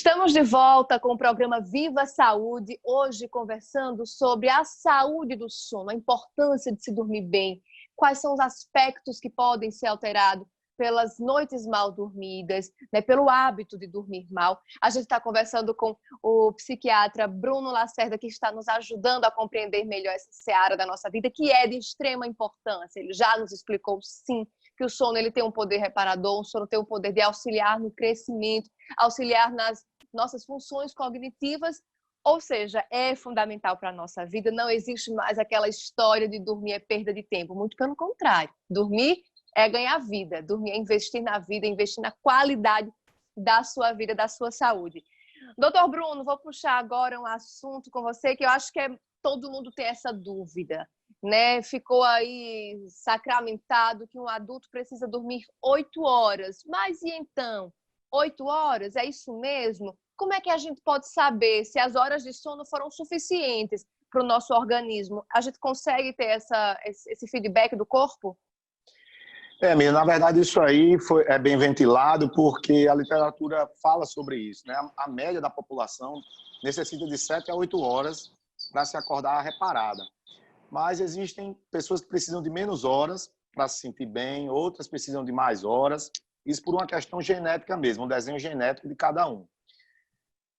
Estamos de volta com o programa Viva Saúde, hoje conversando sobre a saúde do sono, a importância de se dormir bem, quais são os aspectos que podem ser alterados pelas noites mal dormidas, né, pelo hábito de dormir mal. A gente está conversando com o psiquiatra Bruno Lacerda, que está nos ajudando a compreender melhor essa seara da nossa vida, que é de extrema importância. Ele já nos explicou, sim, que o sono ele tem um poder reparador, o sono tem um poder de auxiliar no crescimento, auxiliar nas nossas funções cognitivas, ou seja, é fundamental para a nossa vida. Não existe mais aquela história de dormir é perda de tempo, muito pelo contrário. Dormir é ganhar vida, dormir é investir na vida, investir na qualidade da sua vida, da sua saúde. Doutor Bruno, vou puxar agora um assunto com você que eu acho que todo mundo tem essa dúvida, né? Ficou aí sacramentado que um adulto precisa dormir 8 horas. Mas e então? 8 horas? É isso mesmo? Como é que a gente pode saber se as horas de sono foram suficientes para o nosso organismo? A gente consegue ter esse feedback do corpo? Amigo, na verdade isso aí é bem ventilado porque a literatura fala sobre isso, né? A média da população necessita de 7 a 8 horas para se acordar reparada. Mas existem pessoas que precisam de menos horas para se sentir bem, outras precisam de mais horas, isso por uma questão genética mesmo, um desenho genético de cada um.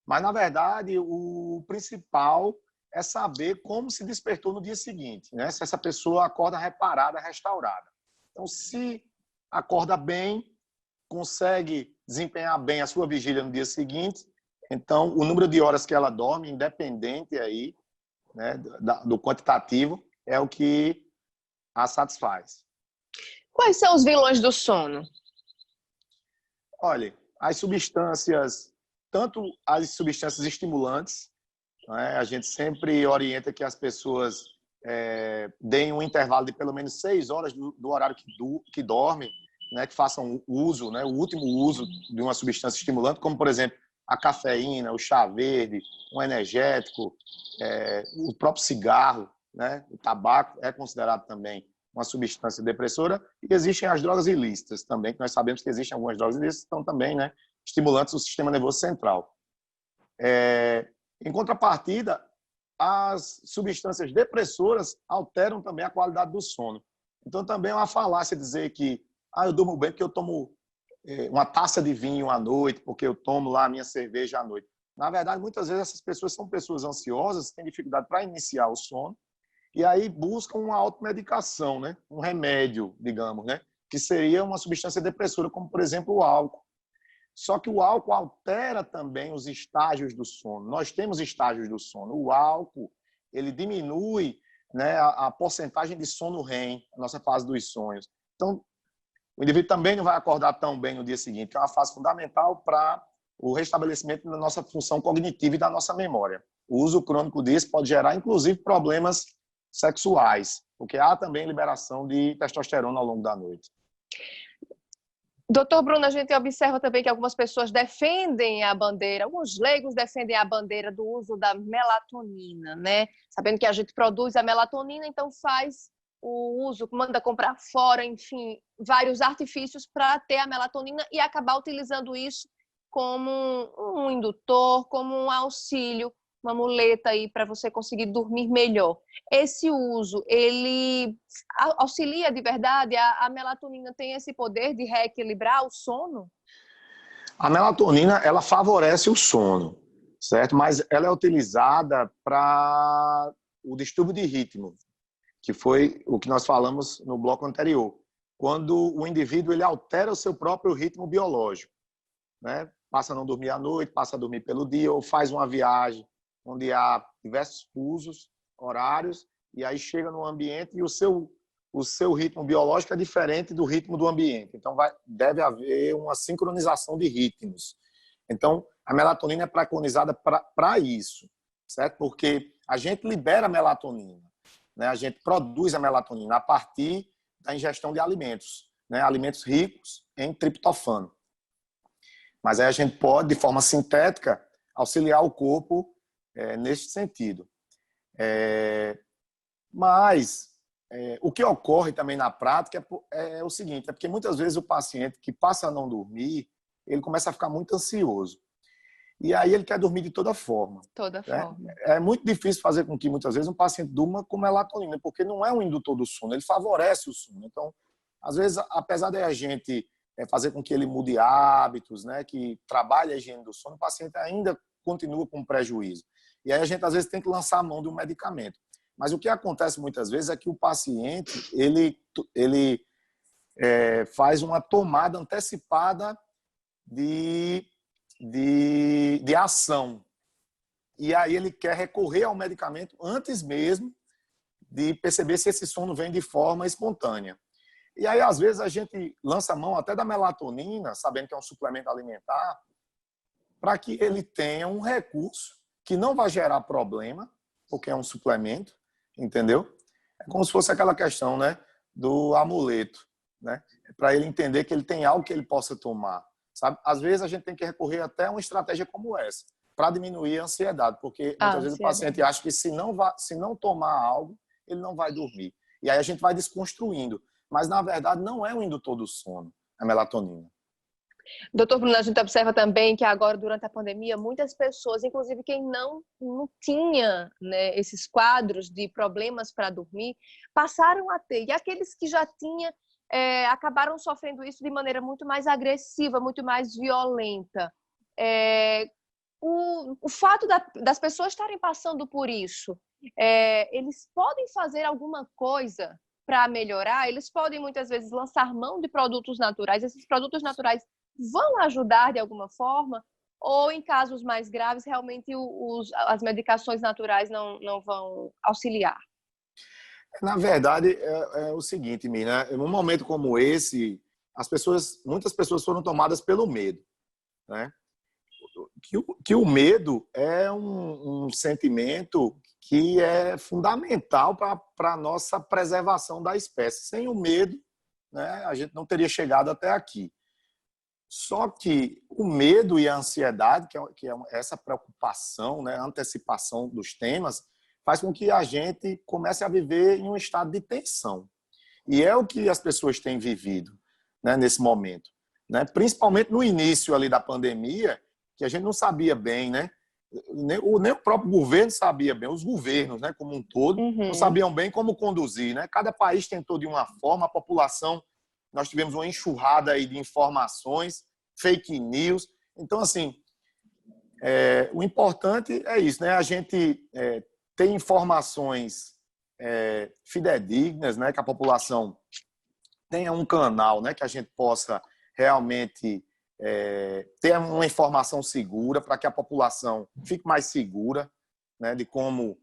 Mas, na verdade, o principal é saber como se despertou no dia seguinte, né? Se essa pessoa acorda reparada, restaurada. Então, se acorda bem, consegue desempenhar bem a sua vigília no dia seguinte, então o número de horas que ela dorme, independente aí, né, do quantitativo, é o que a satisfaz. Quais são os vilões do sono? Olha, as substâncias, tanto as substâncias estimulantes, né, a gente sempre orienta que as pessoas deem um intervalo de pelo menos 6 horas do horário que dorme, né, que façam uso, né, o último uso de uma substância estimulante, como, por exemplo, a cafeína, o chá verde, um energético, o próprio cigarro, né, o tabaco é considerado também uma substância depressora, e existem as drogas ilícitas também, que nós sabemos que existem algumas drogas ilícitas que estão também, né, estimulantes do sistema nervoso central. Em contrapartida, as substâncias depressoras alteram também a qualidade do sono. Então, também é uma falácia dizer que eu durmo bem porque eu tomo uma taça de vinho à noite, porque eu tomo lá a minha cerveja à noite. Na verdade, muitas vezes essas pessoas são pessoas ansiosas, têm dificuldade para iniciar o sono, e aí buscam uma automedicação, né? Um remédio, digamos, né? Que seria uma substância depressora, como, por exemplo, o álcool. Só que o álcool altera também os estágios do sono. Nós temos estágios do sono. O álcool, ele diminui, né, a porcentagem de sono REM, a nossa fase dos sonhos. Então, o indivíduo também não vai acordar tão bem no dia seguinte, que é uma fase fundamental para o restabelecimento da nossa função cognitiva e da nossa memória. O uso crônico disso pode gerar, inclusive, problemas sexuais, porque há também liberação de testosterona ao longo da noite. Doutor Bruno, a gente observa também que algumas pessoas defendem a bandeira, alguns leigos defendem a bandeira do uso da melatonina, né? Sabendo que a gente produz a melatonina, então faz o uso, manda comprar fora, enfim, vários artifícios para ter a melatonina e acabar utilizando isso como um indutor, como um auxílio, uma muleta aí para você conseguir dormir melhor. Esse uso, ele auxilia de verdade? A melatonina tem esse poder de reequilibrar o sono? A melatonina, ela favorece o sono, certo? Mas ela é utilizada para o distúrbio de ritmo, que foi o que nós falamos no bloco anterior. Quando o indivíduo ele altera o seu próprio ritmo biológico, né? Passa a não dormir à noite, passa a dormir pelo dia, ou faz uma viagem onde há diversos fusos horários, e aí chega no ambiente e o seu ritmo biológico é diferente do ritmo do ambiente. Então, deve haver uma sincronização de ritmos. Então, a melatonina é preconizada para isso, certo? Porque a gente libera a melatonina, né? A gente produz a melatonina a partir da ingestão de alimentos, né? Alimentos ricos em triptofano. Mas aí a gente pode, de forma sintética, auxiliar o corpo neste sentido. Mas o que ocorre também na prática é o seguinte, é porque muitas vezes o paciente que passa a não dormir, ele começa a ficar muito ansioso. E aí ele quer dormir de toda forma. Toda Né? forma. É muito difícil fazer com que, muitas vezes, um paciente durma com melatonina, porque não é um indutor do sono, ele favorece o sono. Então, às vezes, apesar de a gente fazer com que ele mude hábitos, né, que trabalhe a higiene do sono, o paciente ainda continua com prejuízo. E aí a gente, às vezes, tem que lançar a mão de um medicamento. Mas o que acontece muitas vezes é que o paciente ele faz uma tomada antecipada de ação. E aí ele quer recorrer ao medicamento antes mesmo de perceber se esse sono vem de forma espontânea. E aí, às vezes, a gente lança a mão até da melatonina, sabendo que é um suplemento alimentar, para que ele tenha um recurso que não vai gerar problema, porque é um suplemento, entendeu? É como se fosse aquela questão, né, do amuleto, né? Para ele entender que ele tem algo que ele possa tomar. Sabe? Às vezes, a gente tem que recorrer até a uma estratégia como essa, para diminuir a ansiedade, porque muitas vezes o paciente acha que se não tomar algo, ele não vai dormir. E aí a gente vai desconstruindo. Mas, na verdade, não é um indutor do sono, a melatonina. Doutor Bruno, a gente observa também que agora, durante a pandemia, muitas pessoas, inclusive quem não tinha, né, esses quadros de problemas para dormir, passaram a ter. E aqueles que já tinham, acabaram sofrendo isso de maneira muito mais agressiva, muito mais violenta. O fato das pessoas estarem passando por isso, eles podem fazer alguma coisa para melhorar? Eles podem, muitas vezes, lançar mão de produtos naturais. Esses produtos naturais vão ajudar de alguma forma? Ou, em casos mais graves, realmente as medicações naturais não vão auxiliar? Na verdade, é o seguinte, Mina, num momento como esse, muitas pessoas foram tomadas pelo medo, né? Que o medo é um sentimento que é fundamental para a nossa preservação da espécie. Sem o medo, né, a gente não teria chegado até aqui. Só que o medo e a ansiedade, que é essa preocupação, né, a antecipação dos temas, faz com que a gente comece a viver em um estado de tensão. E é o que as pessoas têm vivido, né, nesse momento. Né? Principalmente no início ali da pandemia, que a gente não sabia bem, né? Nem o próprio governo sabia bem, os governos, né, como um todo, não sabiam bem como conduzir, né? Cada país tentou de uma forma, a população, nós tivemos uma enxurrada aí de informações, fake news. Então, assim, o importante é isso, né? A gente ter informações fidedignas, né? Que a população tenha um canal, né? Que a gente possa realmente ter uma informação segura para que a população fique mais segura, né, de como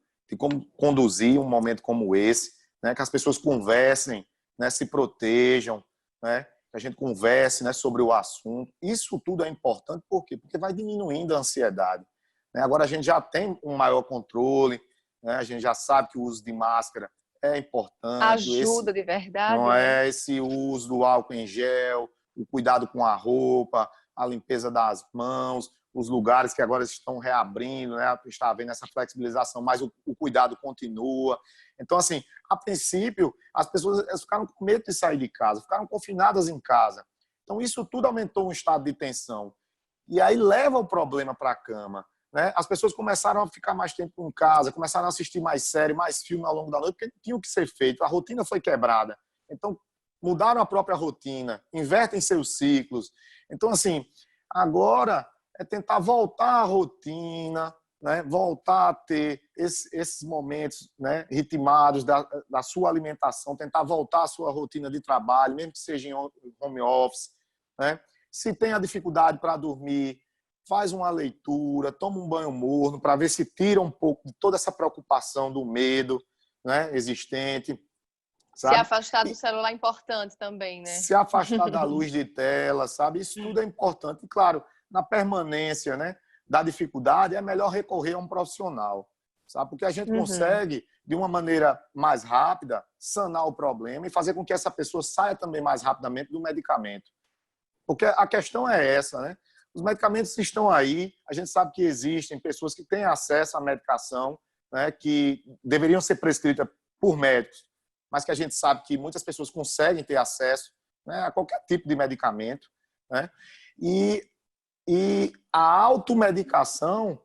conduzir um momento como esse, né, que as pessoas conversem, né, se protejam, né, que a gente converse, né, sobre o assunto. Isso tudo é importante, por quê? Porque vai diminuindo a ansiedade. Né? Agora a gente já tem um maior controle, né, a gente já sabe que o uso de máscara é importante. Ajuda de verdade, não né? Esse uso do álcool em gel, o cuidado com a roupa, a limpeza das mãos, os lugares que agora estão reabrindo, né? Está havendo essa flexibilização, mas o cuidado continua. Então, assim, a princípio, as pessoas ficaram com medo de sair de casa, ficaram confinadas em casa. Então, isso tudo aumentou um estado de tensão. E aí leva o problema para a cama. Né? As pessoas começaram a ficar mais tempo em casa, começaram a assistir mais série, mais filme ao longo da noite, porque tinha o que ser feito, a rotina foi quebrada. Então, mudaram a própria rotina, invertem seus ciclos. Então, assim, agora é tentar voltar à rotina, né? Voltar a ter esses momentos, né, ritmados da sua alimentação, tentar voltar à sua rotina de trabalho, mesmo que seja em home office. Né? Se tem a dificuldade para dormir, faz uma leitura, toma um banho morno para ver se tira um pouco de toda essa preocupação do medo, né, existente. Sabe? Se afastar do celular é importante também, né? Se afastar da luz de tela, sabe? Isso tudo é importante. E, claro, na permanência, né, da dificuldade, é melhor recorrer a um profissional, sabe? Porque a gente consegue, de uma maneira mais rápida, sanar o problema e fazer com que essa pessoa saia também mais rapidamente do medicamento. Porque a questão é essa, né? Os medicamentos estão aí, a gente sabe que existem pessoas que têm acesso à medicação, né, que deveriam ser prescritas por médicos, mas que a gente sabe que muitas pessoas conseguem ter acesso, né, a qualquer tipo de medicamento. Né? E E a automedicação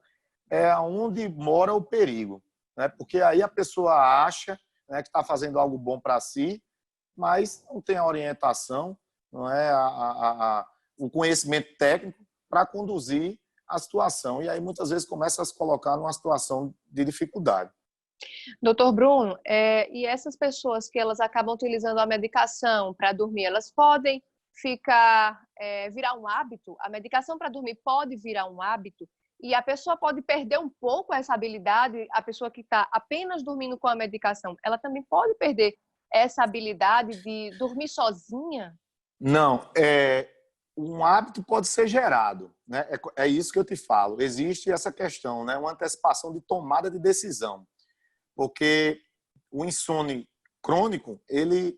é onde mora o perigo, né? Porque aí a pessoa acha, né, que está fazendo algo bom para si, mas não tem a orientação, não é o conhecimento técnico para conduzir a situação. E aí muitas vezes começa a se colocar numa situação de dificuldade. Doutor Bruno, e essas pessoas que elas acabam utilizando a medicação para dormir, elas podem virar um hábito? A medicação para dormir pode virar um hábito? E a pessoa pode perder um pouco essa habilidade, a pessoa que está apenas dormindo com a medicação, ela também pode perder essa habilidade de dormir sozinha? Não, um hábito pode ser gerado, né? É isso que eu te falo. Existe essa questão, né? Uma antecipação de tomada de decisão. Porque o insônia crônico, ele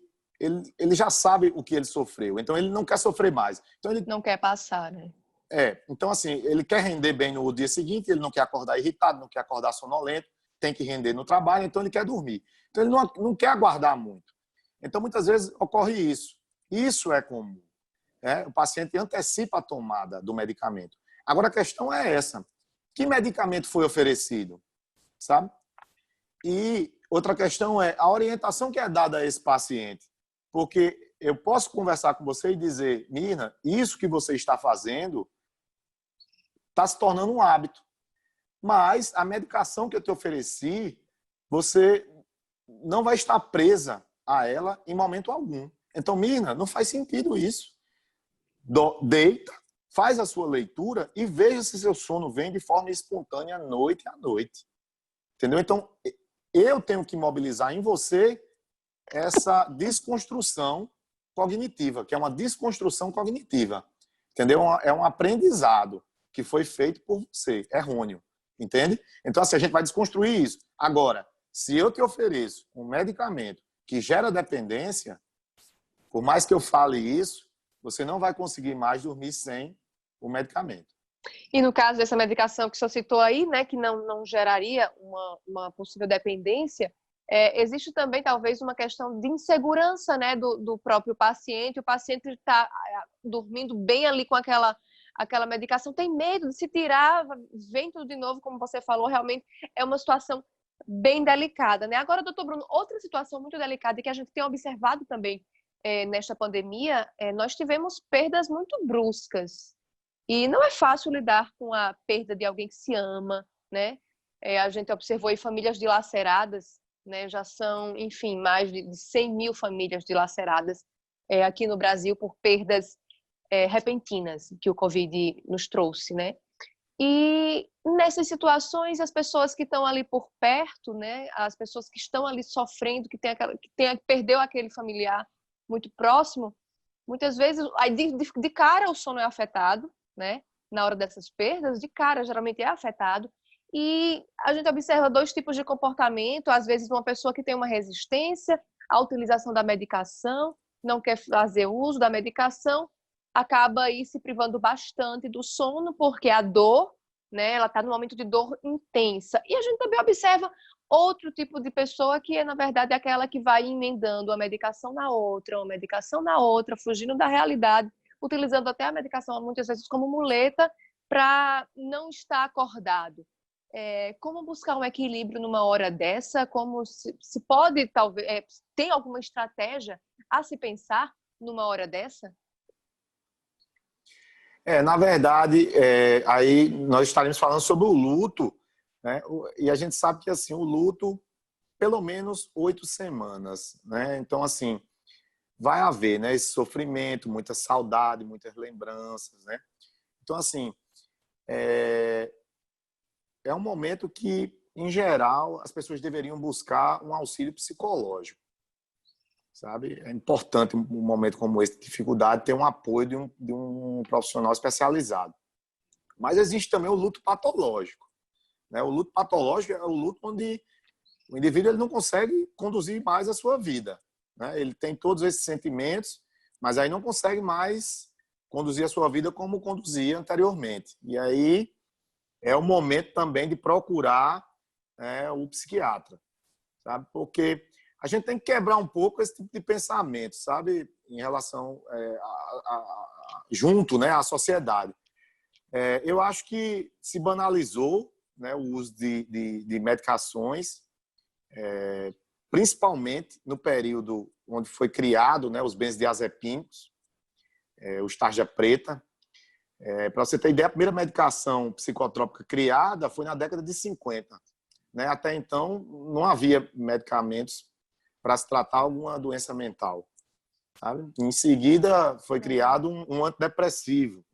já sabe o que ele sofreu, então ele não quer sofrer mais. Então ele não quer passar, né? Então assim, ele quer render bem no dia seguinte, ele não quer acordar irritado, não quer acordar sonolento, tem que render no trabalho, então ele quer dormir. Então ele não quer aguardar muito. Então muitas vezes ocorre isso. Isso é comum, né? O paciente antecipa a tomada do medicamento. Agora a questão é essa: que medicamento foi oferecido, sabe? E outra questão é a orientação que é dada a esse paciente. Porque eu posso conversar com você e dizer, Mirna, isso que você está fazendo está se tornando um hábito. Mas a medicação que eu te ofereci, você não vai estar presa a ela em momento algum. Então, Mirna, não faz sentido isso. Deita, faz a sua leitura e veja se seu sono vem de forma espontânea noite a noite. Entendeu? Então, eu tenho que mobilizar em você essa desconstrução cognitiva, que é uma desconstrução cognitiva. Entendeu? É um aprendizado que foi feito por você, errôneo. Entende? Então, assim, a gente vai desconstruir isso. Agora, se eu te ofereço um medicamento que gera dependência, por mais que eu fale isso, você não vai conseguir mais dormir sem o medicamento. E no caso dessa medicação que o senhor citou aí, né, que não geraria uma possível dependência, existe também talvez uma questão de insegurança, né, do próprio paciente. O paciente está dormindo bem ali com aquela medicação, tem medo de se tirar, vem tudo de novo, como você falou, realmente é uma situação bem delicada, né? Agora, doutor Bruno, outra situação muito delicada e que a gente tem observado também nesta pandemia, nós tivemos perdas muito bruscas. E não é fácil lidar com a perda de alguém que se ama, né? A gente observou aí famílias dilaceradas, né? Já são, enfim, mais de 100 mil famílias dilaceradas aqui no Brasil por perdas repentinas que o Covid nos trouxe, né? E nessas situações, as pessoas que estão ali por perto, né? As pessoas que estão ali sofrendo, que perdeu aquele familiar muito próximo, muitas vezes, aí de cara o sono é afetado, né? Na hora dessas perdas, de cara geralmente é afetado. E a gente observa dois tipos de comportamento, às vezes uma pessoa que tem uma resistência à utilização da medicação, não quer fazer uso da medicação, acaba aí se privando bastante do sono, porque a dor, né, ela está num momento de dor intensa. E a gente também observa outro tipo de pessoa que, na verdade, é aquela que vai emendando uma medicação na outra, fugindo da realidade, utilizando até a medicação, muitas vezes, como muleta para não estar acordado. Como buscar um equilíbrio numa hora dessa? Como se pode, talvez, tem alguma estratégia a se pensar numa hora dessa? Na verdade, aí nós estaremos falando sobre o luto, né? E a gente sabe que assim, o luto, pelo menos 8 semanas, né? Então, assim, vai haver, né, esse sofrimento, muita saudade, muitas lembranças, né? Então, assim, é um momento que, em geral, as pessoas deveriam buscar um auxílio psicológico, sabe? É importante, um momento como esse de dificuldade, ter um apoio de um profissional especializado. Mas existe também o luto patológico, né? O luto patológico é o luto onde o indivíduo ele não consegue conduzir mais a sua vida, né? Ele tem todos esses sentimentos, mas aí não consegue mais conduzir a sua vida como conduzia anteriormente. E aí é o momento também de procurar o psiquiatra, sabe? Porque a gente tem que quebrar um pouco esse tipo de pensamento, sabe? Em relação junto, né, à sociedade. Eu acho que se banalizou, né, o uso de medicações, principalmente no período onde foi criado, né, os benzodiazepínicos, os tarja preta. Para você ter ideia, a primeira medicação psicotrópica criada foi na década de 50. Né? Até então, não havia medicamentos para se tratar alguma doença mental. Sabe? Em seguida, foi criado um antidepressivo.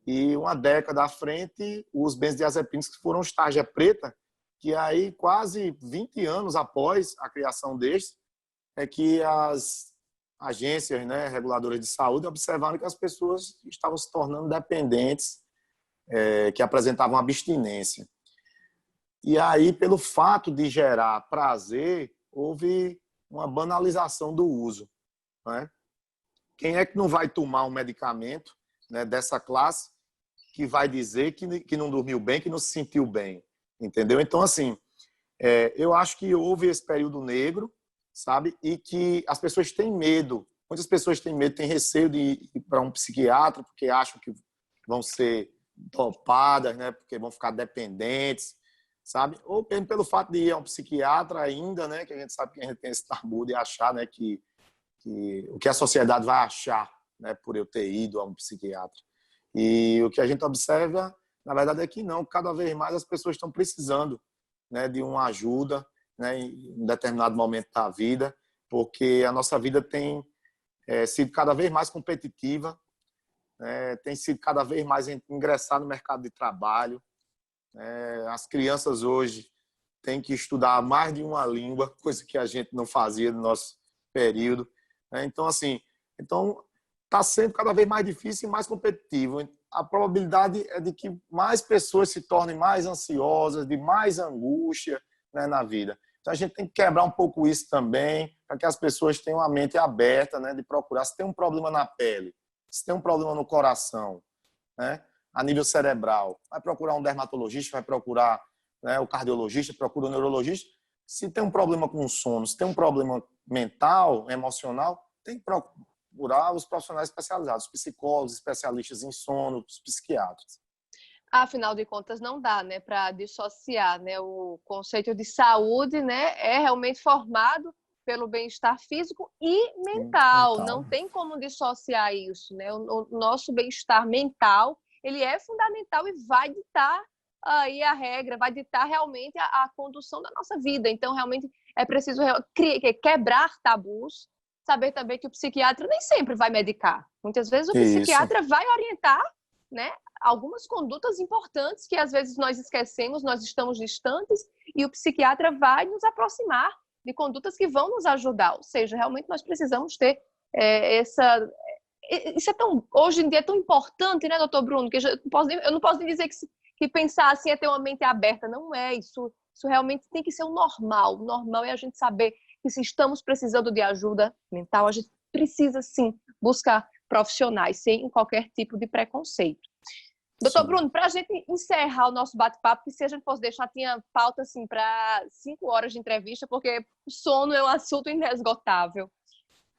E uma década à frente, os benzodiazepínicos que foram os tarja preta, que aí quase 20 anos após a criação deste, é que as agências, né, reguladoras de saúde observaram que as pessoas estavam se tornando dependentes, que apresentavam abstinência. E aí, pelo fato de gerar prazer, houve uma banalização do uso. Né? Quem é que não vai tomar um medicamento, né, dessa classe que vai dizer que não dormiu bem, que não se sentiu bem? Entendeu? Então, assim, eu acho que houve esse período negro, sabe? E que as pessoas têm medo. Muitas pessoas têm medo, têm receio de ir para um psiquiatra porque acham que vão ser dopadas, né? Porque vão ficar dependentes, sabe? Ou mesmo pelo fato de ir a um psiquiatra ainda, né? Que a gente sabe que a gente tem esse tabu de achar, né? Que o que a sociedade vai achar, né? Por eu ter ido a um psiquiatra. E o que a gente observa, na verdade, é que não. Cada vez mais as pessoas estão precisando, né? De uma ajuda, né, em um determinado momento da vida, porque a nossa vida tem sido cada vez mais competitiva, tem sido cada vez mais ingressar no mercado de trabalho. As crianças hoje têm que estudar mais de uma língua, coisa que a gente não fazia no nosso período. Então, assim, está sendo cada vez mais difícil e mais competitivo. A probabilidade é de que mais pessoas se tornem mais ansiosas, de mais angústia, né, na vida. Então, a gente tem que quebrar um pouco isso também, para que as pessoas tenham a mente aberta, né, de procurar. Se tem um problema na pele, se tem um problema no coração, né, a nível cerebral, vai procurar um dermatologista, vai procurar, né, o cardiologista, procura o neurologista. Se tem um problema com o sono, se tem um problema mental, emocional, tem que procurar os profissionais especializados, os psicólogos, especialistas em sono, os psiquiatras. Afinal de contas, não dá, né, para dissociar, né, o conceito de saúde, né, é realmente formado pelo bem-estar físico e mental. Não tem como dissociar isso, né? O nosso bem-estar mental, ele é fundamental e vai ditar aí a regra, vai ditar realmente a condução da nossa vida. Então, realmente é preciso quebrar tabus, saber também que o psiquiatra nem sempre vai medicar. Muitas vezes o psiquiatra vai orientar, né, algumas condutas importantes que às vezes nós esquecemos, nós estamos distantes, e o psiquiatra vai nos aproximar de condutas que vão nos ajudar. Ou seja, realmente nós precisamos ter essa... Isso é tão, hoje em dia é tão importante, né, doutor Bruno, que eu não posso nem dizer que pensar assim é ter uma mente aberta. Não é isso. Isso realmente tem que ser o normal. O normal é a gente saber que se estamos precisando de ajuda mental, a gente precisa sim buscar profissionais, sem qualquer tipo de preconceito. Doutor Bruno, para a gente encerrar o nosso bate-papo, que se a gente fosse deixar, tinha pauta assim, para 5 horas de entrevista, porque o sono é um assunto inesgotável.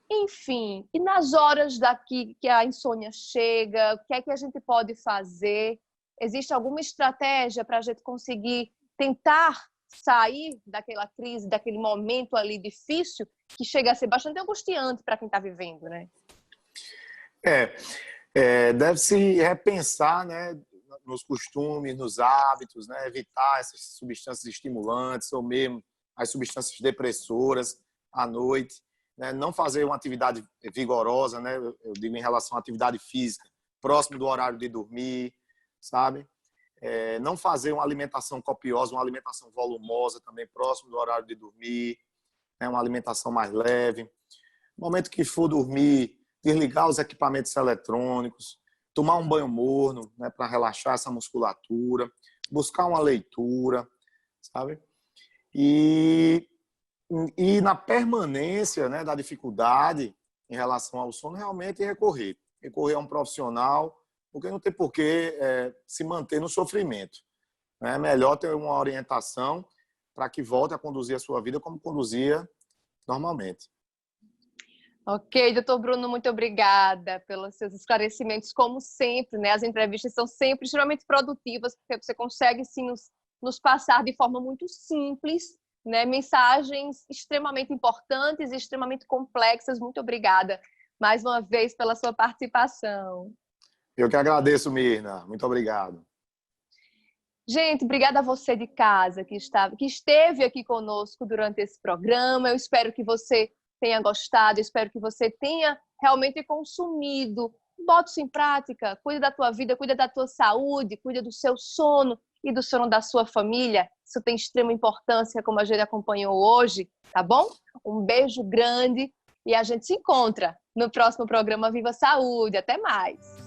Enfim, e nas horas daqui que a insônia chega, o que é que a gente pode fazer? Existe alguma estratégia para a gente conseguir tentar sair daquela crise, daquele momento ali difícil, que chega a ser bastante angustiante para quem está vivendo, né? Deve-se repensar, né, nos costumes, nos hábitos, né, evitar essas substâncias estimulantes ou mesmo as substâncias depressoras à noite, né, não fazer uma atividade vigorosa, né, eu digo em relação à atividade física, próximo do horário de dormir, sabe? Não fazer uma alimentação copiosa, uma alimentação volumosa também próximo do horário de dormir, né, uma alimentação mais leve. No momento que for dormir, desligar os equipamentos eletrônicos, tomar um banho morno, né, para relaxar essa musculatura, buscar uma leitura, sabe? E na permanência, né, da dificuldade em relação ao sono, realmente recorrer a um profissional, porque não tem por que se manter no sofrimento. É melhor ter uma orientação para que volte a conduzir a sua vida como conduzia normalmente. Ok, doutor Bruno, muito obrigada pelos seus esclarecimentos, como sempre, né? As entrevistas são sempre extremamente produtivas, porque você consegue, sim, nos passar de forma muito simples, né? Mensagens extremamente importantes e extremamente complexas. Muito obrigada, mais uma vez, pela sua participação. Eu que agradeço, Mirna. Muito obrigado. Gente, obrigada a você de casa que esteve aqui conosco durante esse programa. Eu espero que você tenha gostado, eu espero que você tenha realmente consumido. Bota isso em prática, cuida da tua vida, cuida da tua saúde, cuida do seu sono e do sono da sua família. Isso tem extrema importância, como a gente acompanhou hoje, tá bom? Um beijo grande e a gente se encontra no próximo programa Viva Saúde. Até mais!